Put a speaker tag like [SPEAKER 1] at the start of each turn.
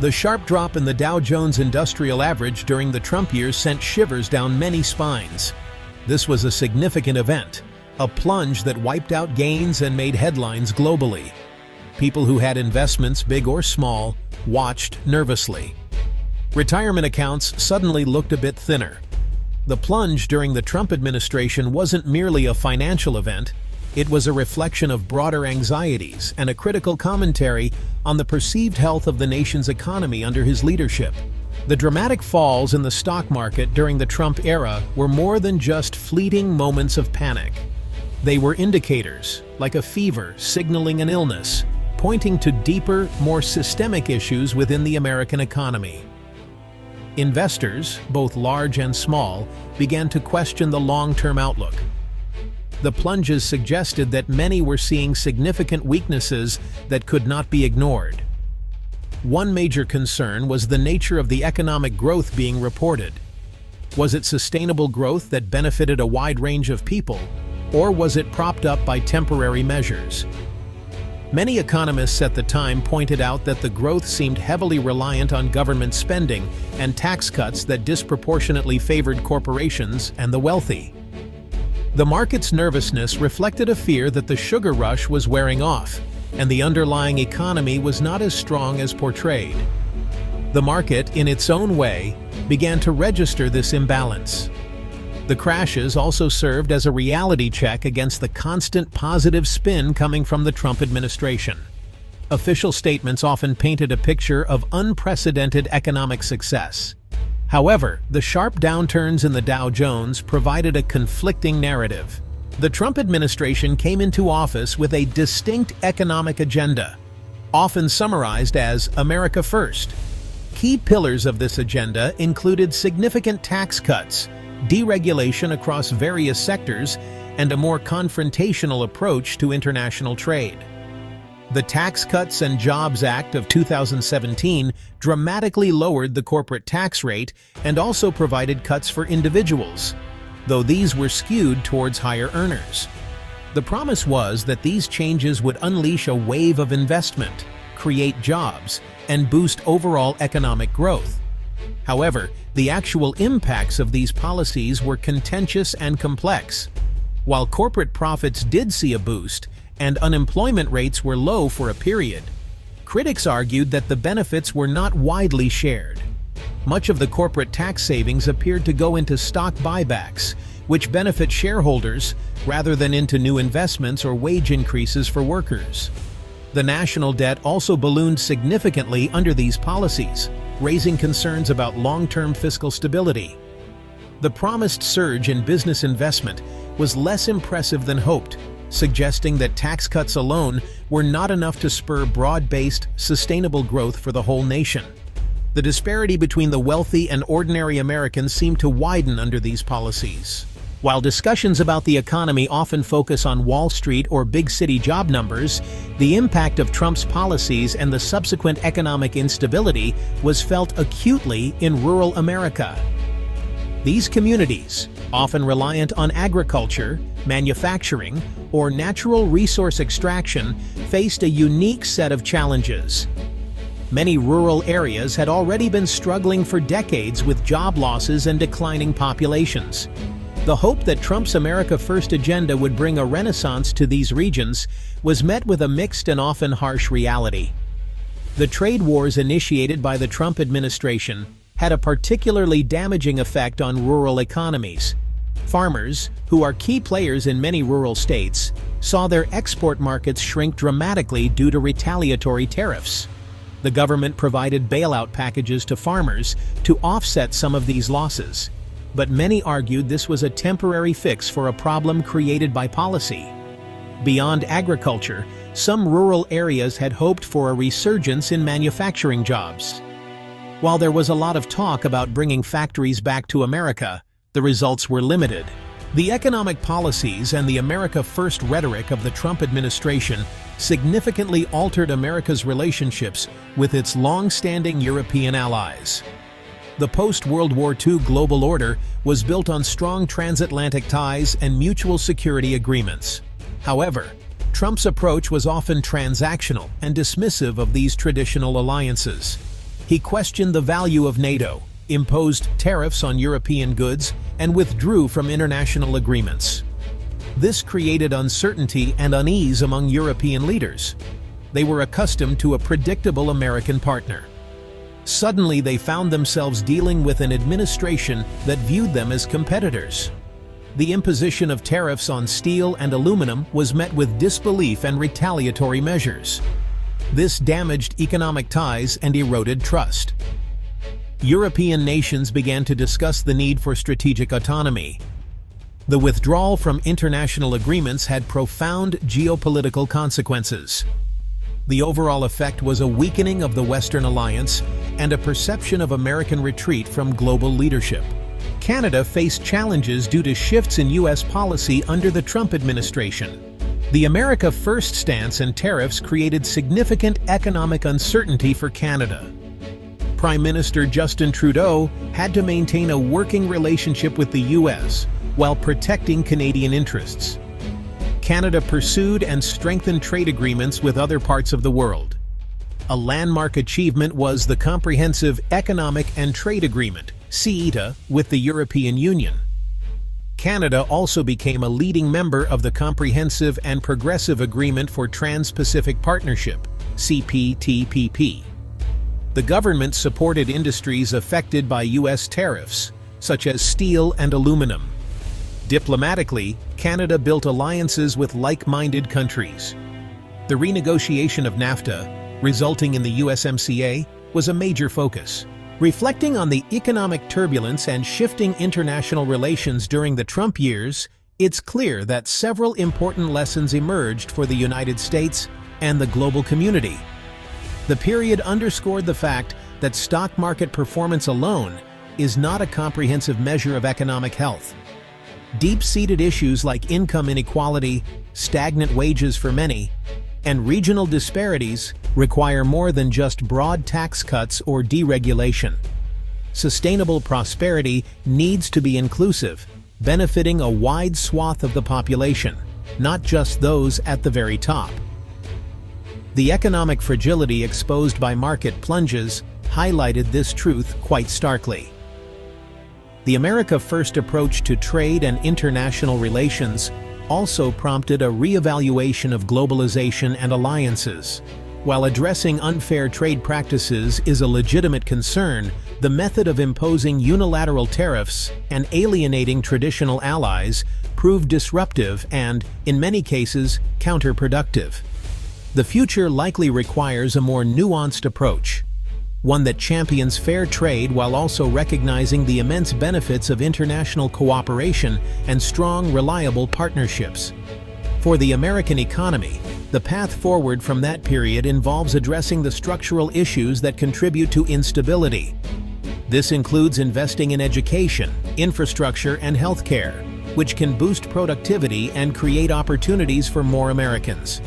[SPEAKER 1] The sharp drop in the Dow Jones Industrial Average during the Trump years sent shivers down many spines. This was a significant event, a plunge that wiped out gains and made headlines globally. People who had investments, big or small, watched nervously. Retirement accounts suddenly looked a bit thinner. The plunge during the Trump administration wasn't merely a financial event, it was a reflection of broader anxieties and a critical commentary on the perceived health of the nation's economy under his leadership. The dramatic falls in the stock market during the Trump era were more than just fleeting moments of panic. They were indicators, like a fever signaling an illness, pointing to deeper, more systemic issues within the American economy. Investors, both large and small, began to question the long-term outlook. The plunges suggested that many were seeing significant weaknesses that could not be ignored. One major concern was the nature of the economic growth being reported. Was it sustainable growth that benefited a wide range of people, or was it propped up by temporary measures? Many economists at the time pointed out that the growth seemed heavily reliant on government spending and tax cuts that disproportionately favored corporations and the wealthy. The market's nervousness reflected a fear that the sugar rush was wearing off, and the underlying economy was not as strong as portrayed. The market, in its own way, began to register this imbalance. The crashes also served as a reality check against the constant positive spin coming from the Trump administration. Official statements often painted a picture of unprecedented economic success. However, the sharp downturns in the Dow Jones provided a conflicting narrative. The Trump administration came into office with a distinct economic agenda, often summarized as America First. Key pillars of this agenda included significant tax cuts, deregulation across various sectors, and a more confrontational approach to international trade. The Tax Cuts and Jobs Act of 2017 dramatically lowered the corporate tax rate and also provided cuts for individuals, though these were skewed towards higher earners. The promise was that these changes would unleash a wave of investment, create jobs, and boost overall economic growth. However, the actual impacts of these policies were contentious and complex. While corporate profits did see a boost, and unemployment rates were low for a period, critics argued that the benefits were not widely shared. Much of the corporate tax savings appeared to go into stock buybacks, which benefit shareholders rather than into new investments or wage increases for workers. The national debt also ballooned significantly under these policies, raising concerns about long-term fiscal stability. The promised surge in business investment was less impressive than hoped, suggesting that tax cuts alone were not enough to spur broad-based, sustainable growth for the whole nation. The disparity between the wealthy and ordinary Americans seemed to widen under these policies. While discussions about the economy often focus on Wall Street or big city job numbers, the impact of Trump's policies and the subsequent economic instability was felt acutely in rural America. These communities, often reliant on agriculture, manufacturing, or natural resource extraction, faced a unique set of challenges. Many rural areas had already been struggling for decades with job losses and declining populations. The hope that Trump's America First agenda would bring a renaissance to these regions was met with a mixed and often harsh reality. The trade wars initiated by the Trump administration had a particularly damaging effect on rural economies. Farmers, who are key players in many rural states, saw their export markets shrink dramatically due to retaliatory tariffs. The government provided bailout packages to farmers to offset some of these losses, but many argued this was a temporary fix for a problem created by policy. Beyond agriculture, some rural areas had hoped for a resurgence in manufacturing jobs. While there was a lot of talk about bringing factories back to America, the results were limited. The economic policies and the America First rhetoric of the Trump administration significantly altered America's relationships with its long-standing European allies. The post-World War II global order was built on strong transatlantic ties and mutual security agreements. However, Trump's approach was often transactional and dismissive of these traditional alliances. He questioned the value of NATO, imposed tariffs on European goods, and withdrew from international agreements. This created uncertainty and unease among European leaders. They were accustomed to a predictable American partner. Suddenly, they found themselves dealing with an administration that viewed them as competitors. The imposition of tariffs on steel and aluminum was met with disbelief and retaliatory measures. This damaged economic ties and eroded trust. European nations began to discuss the need for strategic autonomy. The withdrawal from international agreements had profound geopolitical consequences. The overall effect was a weakening of the Western alliance and a perception of American retreat from global leadership. Canada faced challenges due to shifts in U.S. policy under the Trump administration. The America First stance and tariffs created significant economic uncertainty for Canada. Prime Minister Justin Trudeau had to maintain a working relationship with the U.S. while protecting Canadian interests. Canada pursued and strengthened trade agreements with other parts of the world. A landmark achievement was the Comprehensive Economic and Trade Agreement, CETA, with the European Union. Canada also became a leading member of the Comprehensive and Progressive Agreement for Trans-Pacific Partnership, CPTPP. The government supported industries affected by U.S. tariffs, such as steel and aluminum. Diplomatically, Canada built alliances with like-minded countries. The renegotiation of NAFTA, resulting in the USMCA, was a major focus. Reflecting on the economic turbulence and shifting international relations during the Trump years, it's clear that several important lessons emerged for the United States and the global community. The period underscored the fact that stock market performance alone is not a comprehensive measure of economic health. Deep-seated issues like income inequality, stagnant wages for many, and regional disparities require more than just broad tax cuts or deregulation. Sustainable prosperity needs to be inclusive, benefiting a wide swath of the population, not just those at the very top. The economic fragility exposed by market plunges highlighted this truth quite starkly. The America First approach to trade and international relations also prompted a reevaluation of globalization and alliances. While addressing unfair trade practices is a legitimate concern, the method of imposing unilateral tariffs and alienating traditional allies proved disruptive and, in many cases, counterproductive. The future likely requires a more nuanced approach, one that champions fair trade while also recognizing the immense benefits of international cooperation and strong, reliable partnerships. For the American economy, the path forward from that period involves addressing the structural issues that contribute to instability. This includes investing in education, infrastructure, and healthcare, which can boost productivity and create opportunities for more Americans.